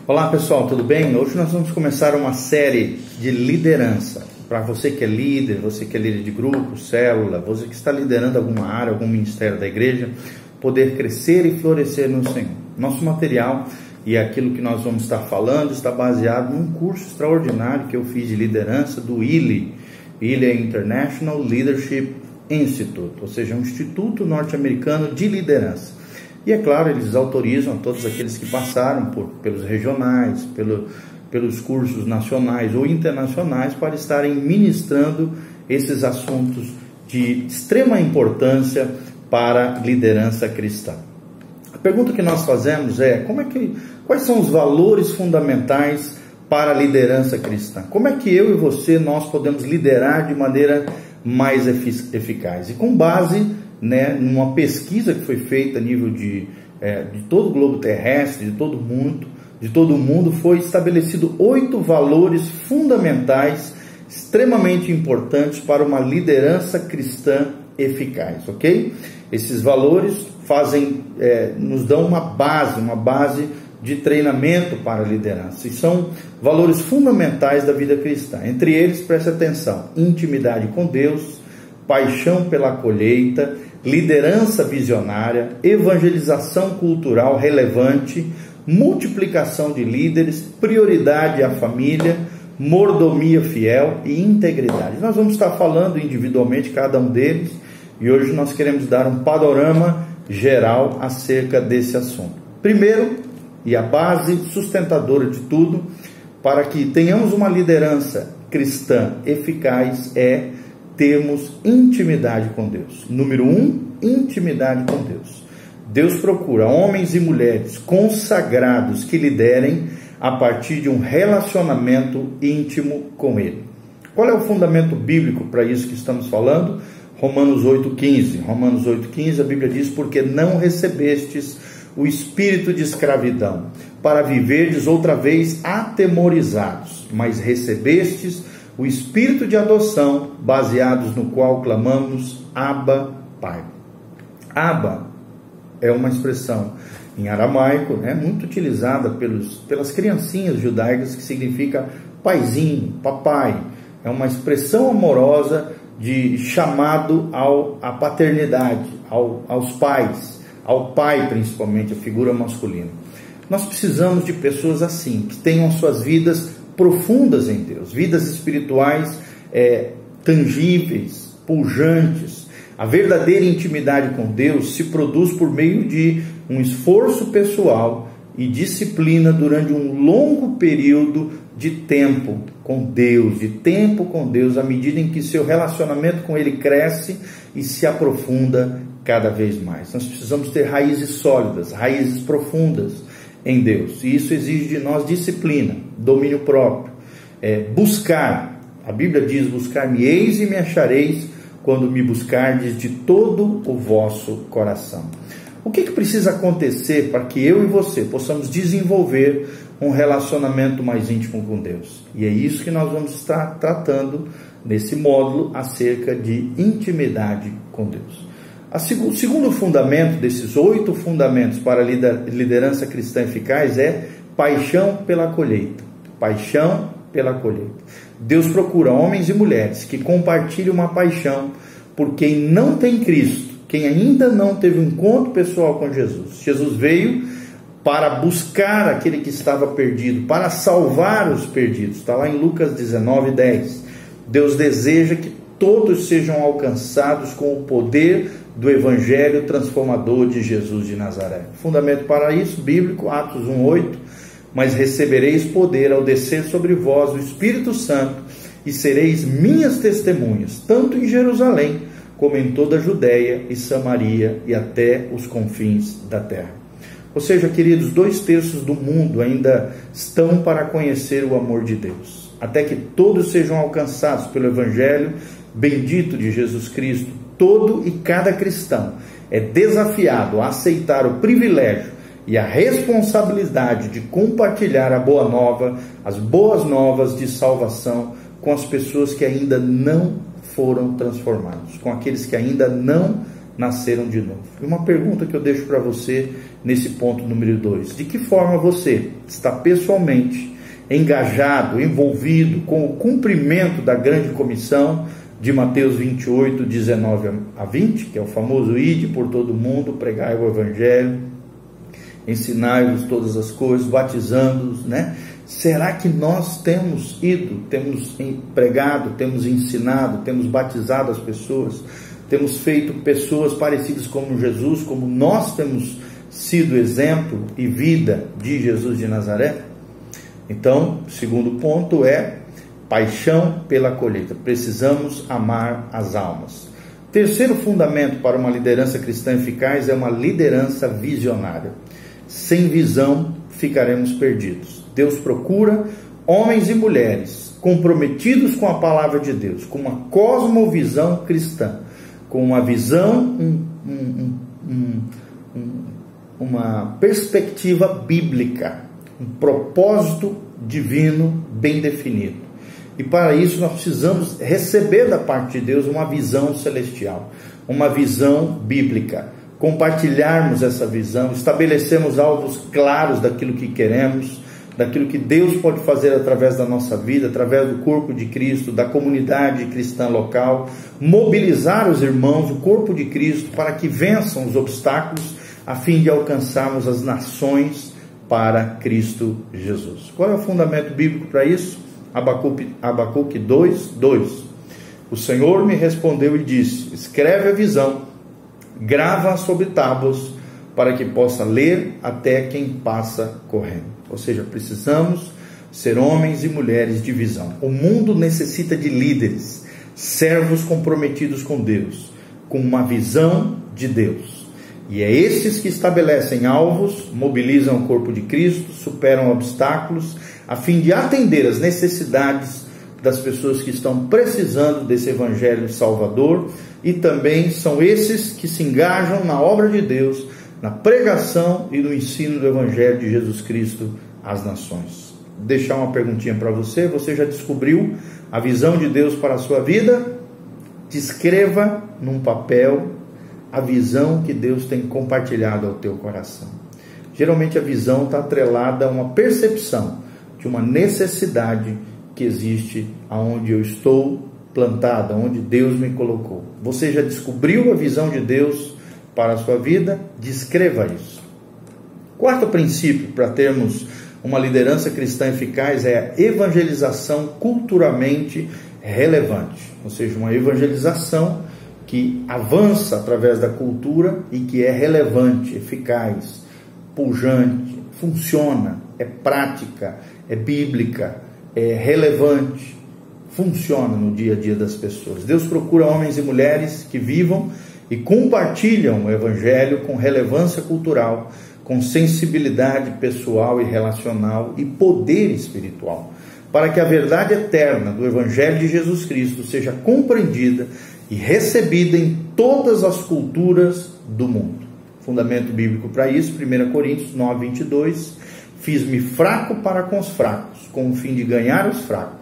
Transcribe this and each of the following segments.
Olá pessoal, tudo bem? Hoje nós vamos começar uma série de liderança. Para você que é líder, você que é líder de grupo, célula, você que está liderando alguma área, algum ministério da igreja, poder crescer e florescer no Senhor. Nosso material e aquilo que nós vamos estar falando está baseado num curso extraordinário que eu fiz de liderança do ILE. ILE é International Leadership Institute, ou seja, um instituto norte-americano de liderança. E é claro, eles autorizam a todos aqueles que passaram pelos regionais, pelos cursos nacionais ou internacionais para estarem ministrando esses assuntos de extrema importância para a liderança cristã. A pergunta que nós fazemos é, quais são os valores fundamentais para a liderança cristã? Como é que eu e você, nós podemos liderar de maneira mais eficaz? E com base numa pesquisa que foi feita a nível de todo o globo terrestre, de todo mundo, foi estabelecido 8 valores fundamentais, extremamente importantes para uma liderança cristã eficaz, ok? Esses valores nos dão uma base de treinamento para a liderança, e são valores fundamentais da vida cristã. Entre eles, preste atenção: intimidade com Deus, paixão pela colheita, liderança visionária, evangelização cultural relevante, multiplicação de líderes, prioridade à família, mordomia fiel e integridade. Nós vamos estar falando individualmente cada um deles, e hoje nós queremos dar um panorama geral acerca desse assunto. Primeiro, e a base sustentadora de tudo, para que tenhamos uma liderança cristã eficaz, é termos intimidade com Deus. Número 1, intimidade com Deus. Deus procura homens e mulheres consagrados que liderem a partir de um relacionamento íntimo com Ele. Qual é o fundamento bíblico para isso que estamos falando? Romanos 8,15. Romanos 8,15, a Bíblia diz: porque não recebestes o espírito de escravidão, para viverdes outra vez atemorizados, mas recebestes o espírito de adoção, baseados no qual clamamos: Abba, Pai. Abba é uma expressão em aramaico, muito utilizada pelas criancinhas judaicas, que significa paizinho, papai. É uma expressão amorosa de chamado à paternidade, aos pais, ao pai principalmente, a figura masculina. Nós precisamos de pessoas assim, que tenham suas vidas profundas em Deus, vidas espirituais tangíveis, pujantes. A verdadeira intimidade com Deus se produz por meio de um esforço pessoal e disciplina durante um longo período de tempo com Deus, à medida em que seu relacionamento com Ele cresce e se aprofunda cada vez mais. Nós precisamos ter raízes sólidas, raízes profundas em Deus, e isso exige de nós disciplina, domínio próprio, buscar. A Bíblia diz: buscar-me-eis e me achareis, quando me buscardes de todo o vosso coração. O que precisa acontecer para que eu e você possamos desenvolver um relacionamento mais íntimo com Deus? E é isso que nós vamos estar tratando nesse módulo acerca de intimidade com Deus. O segundo fundamento desses 8 fundamentos para a liderança cristã eficaz é paixão pela colheita. Paixão pela colheita. Deus procura homens e mulheres que compartilhem uma paixão por quem não tem Cristo, quem ainda não teve um encontro pessoal com Jesus. Jesus veio para buscar aquele que estava perdido, para salvar os perdidos. Está lá em Lucas 19:10. Deus deseja que todos sejam alcançados com o poder do Evangelho transformador de Jesus de Nazaré. Fundamento para isso, bíblico, Atos 1:8, mas recebereis poder ao descer sobre vós o Espírito Santo, e sereis minhas testemunhas, tanto em Jerusalém, como em toda a Judéia e Samaria, e até os confins da terra. Ou seja, queridos, 2/3 do mundo ainda estão para conhecer o amor de Deus. Até que todos sejam alcançados pelo Evangelho bendito de Jesus Cristo, todo e cada cristão é desafiado a aceitar o privilégio e a responsabilidade de compartilhar a boa nova, as boas novas de salvação com as pessoas que ainda não foram transformados, com aqueles que ainda não nasceram de novo. E uma pergunta que eu deixo para você nesse ponto número 2: de que forma você está pessoalmente engajado, envolvido com o cumprimento da grande comissão de Mateus 28, 19 a 20, que é o famoso ide por todo mundo, pregai o evangelho, ensinai-vos todas as coisas, batizando-os, né? Será que nós temos ido, temos pregado, temos ensinado, temos batizado as pessoas, temos feito pessoas parecidas com Jesus, como nós temos sido exemplo e vida de Jesus de Nazaré? Então, o segundo ponto é paixão pela colheita. Precisamos amar as almas. Terceiro fundamento para uma liderança cristã eficaz é uma liderança visionária. Sem visão, ficaremos perdidos. Deus procura homens e mulheres comprometidos com a palavra de Deus, com uma cosmovisão cristã, com uma visão, uma perspectiva bíblica, um propósito divino bem definido. E para isso nós precisamos receber da parte de Deus uma visão celestial, uma visão bíblica, compartilharmos essa visão, estabelecermos alvos claros daquilo que queremos, daquilo que Deus pode fazer através da nossa vida, através do corpo de Cristo, da comunidade cristã local, mobilizar os irmãos, o corpo de Cristo, para que vençam os obstáculos, a fim de alcançarmos as nações para Cristo Jesus. Qual é o fundamento bíblico para isso? Abacuque 2:2. O Senhor me respondeu e disse: escreve a visão, grava sobre tábuas, para que possa ler até quem passa correndo. Ou seja, precisamos ser homens e mulheres de visão. O mundo necessita de líderes, servos comprometidos com Deus, com uma visão de Deus. E é esses que estabelecem alvos, mobilizam o corpo de Cristo, superam obstáculos, a fim de atender às necessidades das pessoas que estão precisando desse evangelho salvador, e também são esses que se engajam na obra de Deus, na pregação e no ensino do evangelho de Jesus Cristo às nações. Vou deixar uma perguntinha para você: você já descobriu a visão de Deus para a sua vida? Descreva num papel a visão que Deus tem compartilhado ao teu coração. Geralmente a visão está atrelada a uma percepção de uma necessidade que existe aonde eu estou plantado, onde Deus me colocou. Você já descobriu a visão de Deus para a sua vida? Descreva isso. Quarto princípio para termos uma liderança cristã eficaz é a evangelização culturalmente relevante. Ou seja, uma evangelização que avança através da cultura e que é relevante, eficaz, pujante, funciona, é prática, é bíblica, é relevante, funciona no dia a dia das pessoas. Deus procura homens e mulheres que vivam e compartilham o evangelho com relevância cultural, com sensibilidade pessoal e relacional e poder espiritual, para que a verdade eterna do evangelho de Jesus Cristo seja compreendida e recebida em todas as culturas do mundo. Fundamento bíblico para isso, 1 Coríntios 9:22, fiz-me fraco para com os fracos, com o fim de ganhar os fracos.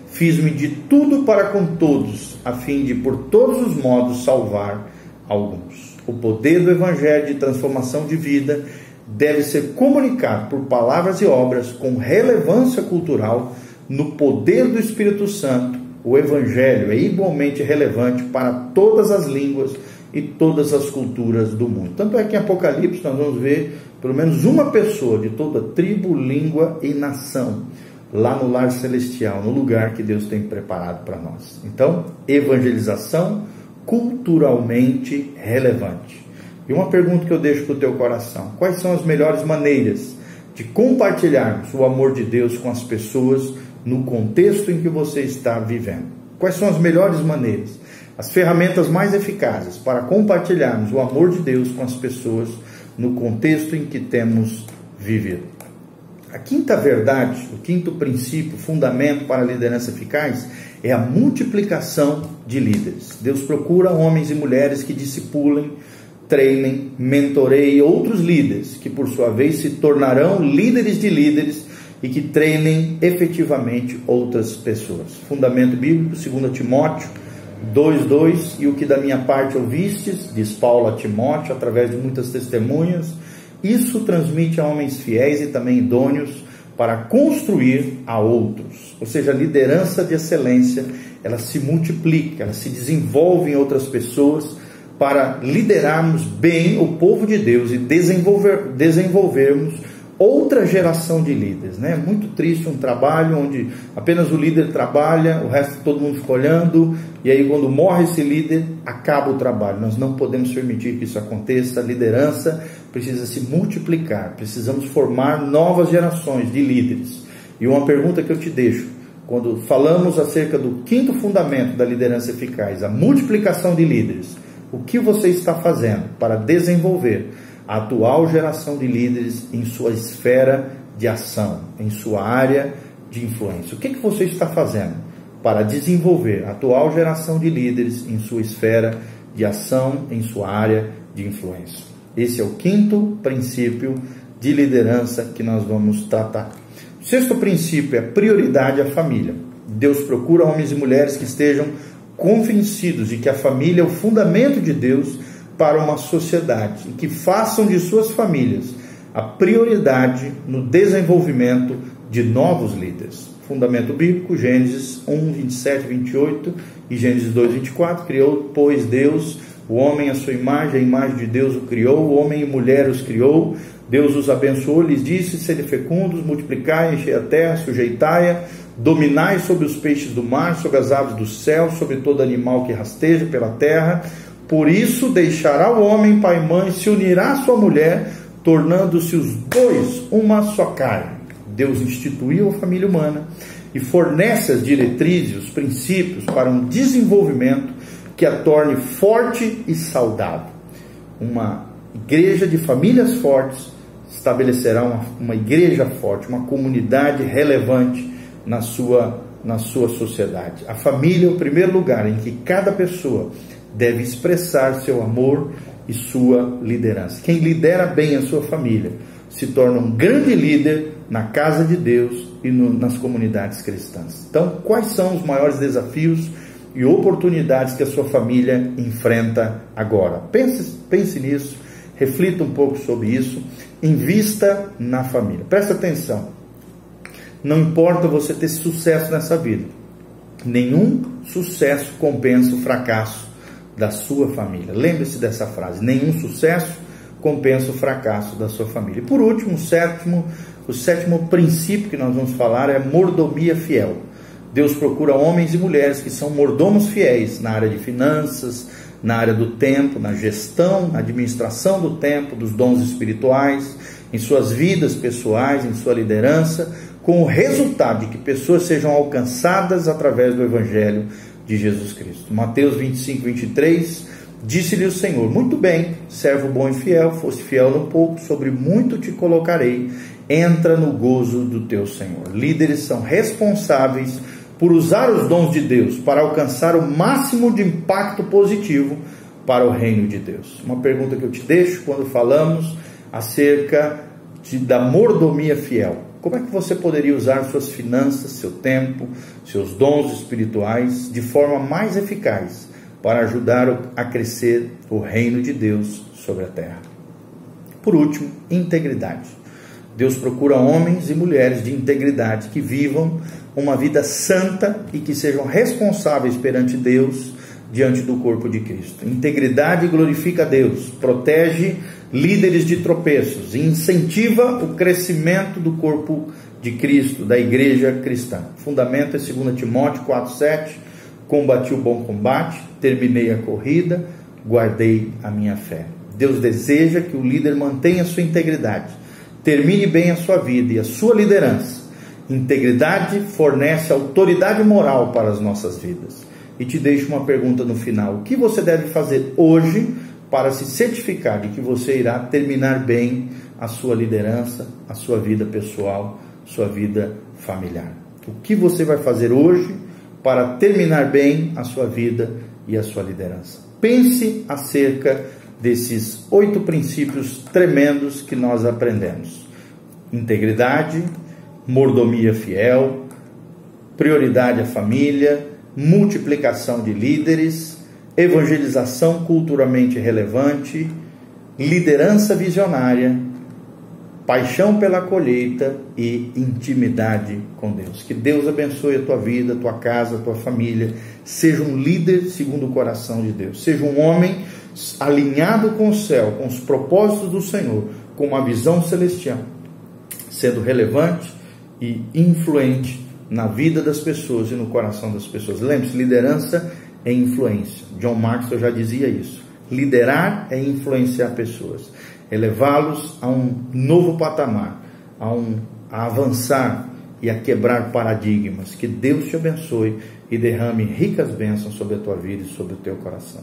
Fiz-me de tudo para com todos, a fim de por todos os modos salvar alguns. O poder do evangelho de transformação de vida deve ser comunicado por palavras e obras com relevância cultural no poder do Espírito Santo. O evangelho é igualmente relevante para todas as línguas e todas as culturas do mundo. Tanto é que em Apocalipse nós vamos ver pelo menos uma pessoa de toda tribo, língua e nação lá no lar celestial, no lugar que Deus tem preparado para nós. Então, evangelização culturalmente relevante. E uma pergunta que eu deixo para o teu coração: quais são as melhores maneiras de compartilharmos o amor de Deus com as pessoas no contexto em que você está vivendo? Quais são as melhores maneiras, as ferramentas mais eficazes para compartilharmos o amor de Deus com as pessoas no contexto em que temos vivido? A quinta verdade, o quinto princípio, fundamento para a liderança eficaz, é a multiplicação de líderes. Deus procura homens e mulheres que discipulem, treinem, mentoreiem outros líderes, que por sua vez se tornarão líderes de líderes e que treinem efetivamente outras pessoas. Fundamento bíblico, 2 Timóteo 2:2, e o que da minha parte ouvistes, diz Paulo a Timóteo, através de muitas testemunhas, isso transmite a homens fiéis e também idôneos para construir a outros. Ou seja, a liderança de excelência, ela se multiplica, ela se desenvolve em outras pessoas para liderarmos bem o povo de Deus e desenvolvermos outra geração de líderes, né? Muito triste um trabalho onde apenas o líder trabalha, o resto todo mundo fica olhando, e aí quando morre esse líder, acaba o trabalho. Nós não podemos permitir que isso aconteça. A liderança precisa se multiplicar, precisamos formar novas gerações de líderes. E uma pergunta que eu te deixo, quando falamos acerca do quinto fundamento da liderança eficaz, a multiplicação de líderes, o que você está fazendo para desenvolver a atual geração de líderes em sua esfera de ação, em sua área de influência? O que você está fazendo para desenvolver a atual geração de líderes em sua esfera de ação, em sua área de influência? Esse é o quinto princípio de liderança que nós vamos tratar. O sexto princípio é prioridade à família. Deus procura homens e mulheres que estejam convencidos de que a família é o fundamento de Deus para uma sociedade, e que façam de suas famílias a prioridade no desenvolvimento de novos líderes. Fundamento bíblico, Gênesis 1, 27, 28 e Gênesis 2, 24. Criou, pois, Deus o homem à sua imagem, a imagem de Deus o criou, o homem e mulher os criou. Deus os abençoou, lhes disse: sede fecundos, multiplicai, enchei a terra, sujeitai-a, dominai sobre os peixes do mar, sobre as aves do céu, sobre todo animal que rasteja pela terra. Por isso deixará o homem pai e mãe, se unirá à sua mulher, tornando-se os dois uma só carne. Deus instituiu a família humana e fornece as diretrizes, os princípios para um desenvolvimento que a torne forte e saudável. Uma igreja de famílias fortes estabelecerá uma igreja forte, uma comunidade relevante na sua sociedade. A família é o primeiro lugar em que cada pessoa deve expressar seu amor e sua liderança. Quem lidera bem a sua família se torna um grande líder na casa de Deus e nas comunidades cristãs. Então, quais são os maiores desafios e oportunidades que a sua família enfrenta agora? Pense nisso, reflita um pouco sobre isso, invista na família. Presta atenção, não importa você ter sucesso nessa vida, nenhum sucesso compensa o fracasso da sua família. Lembre-se dessa frase: nenhum sucesso compensa o fracasso da sua família. E por último, o sétimo princípio que nós vamos falar é mordomia fiel. Deus procura homens e mulheres que são mordomos fiéis na área de finanças, na área do tempo, na gestão, na administração do tempo, dos dons espirituais, em suas vidas pessoais, em sua liderança, com o resultado de que pessoas sejam alcançadas através do Evangelho de Jesus Cristo. Mateus 25, 23, disse-lhe o Senhor: muito bem, servo bom e fiel, foste fiel no pouco, sobre muito te colocarei, entra no gozo do teu Senhor. Líderes são responsáveis por usar os dons de Deus para alcançar o máximo de impacto positivo para o reino de Deus. Uma pergunta que eu te deixo quando falamos acerca da mordomia fiel: como é que você poderia usar suas finanças, seu tempo, seus dons espirituais de forma mais eficaz para ajudar a crescer o reino de Deus sobre a terra? Por último, integridade. Deus procura homens e mulheres de integridade que vivam uma vida santa e que sejam responsáveis perante Deus, diante do corpo de Cristo. Integridade glorifica a Deus, protege líderes de tropeços e incentiva o crescimento do corpo de Cristo, da igreja cristã. Fundamento é 2 Timóteo 4,7, combati o bom combate, terminei a corrida, guardei a minha fé. Deus deseja que o líder mantenha a sua integridade, termine bem a sua vida e a sua liderança. Integridade fornece autoridade moral para as nossas vidas. E te deixo uma pergunta no final: o que você deve fazer hoje para se certificar de que você irá terminar bem a sua liderança, a sua vida pessoal, sua vida familiar? O que você vai fazer hoje para terminar bem a sua vida e a sua liderança? Pense acerca desses 8 princípios tremendos que nós aprendemos: integridade, mordomia fiel, prioridade à família, multiplicação de líderes, evangelização culturalmente relevante, liderança visionária, paixão pela colheita e intimidade com Deus. Que Deus abençoe a tua vida, a tua casa, a tua família. Seja um líder segundo o coração de Deus. Seja um homem alinhado com o céu, com os propósitos do Senhor, com uma visão celestial, sendo relevante e influente na vida das pessoas e no coração das pessoas. Lembre-se, liderança é influência. John Maxwell já dizia isso. Liderar é influenciar pessoas, elevá-los a um novo patamar, a avançar e a quebrar paradigmas. Que Deus te abençoe e derrame ricas bênçãos sobre a tua vida e sobre o teu coração.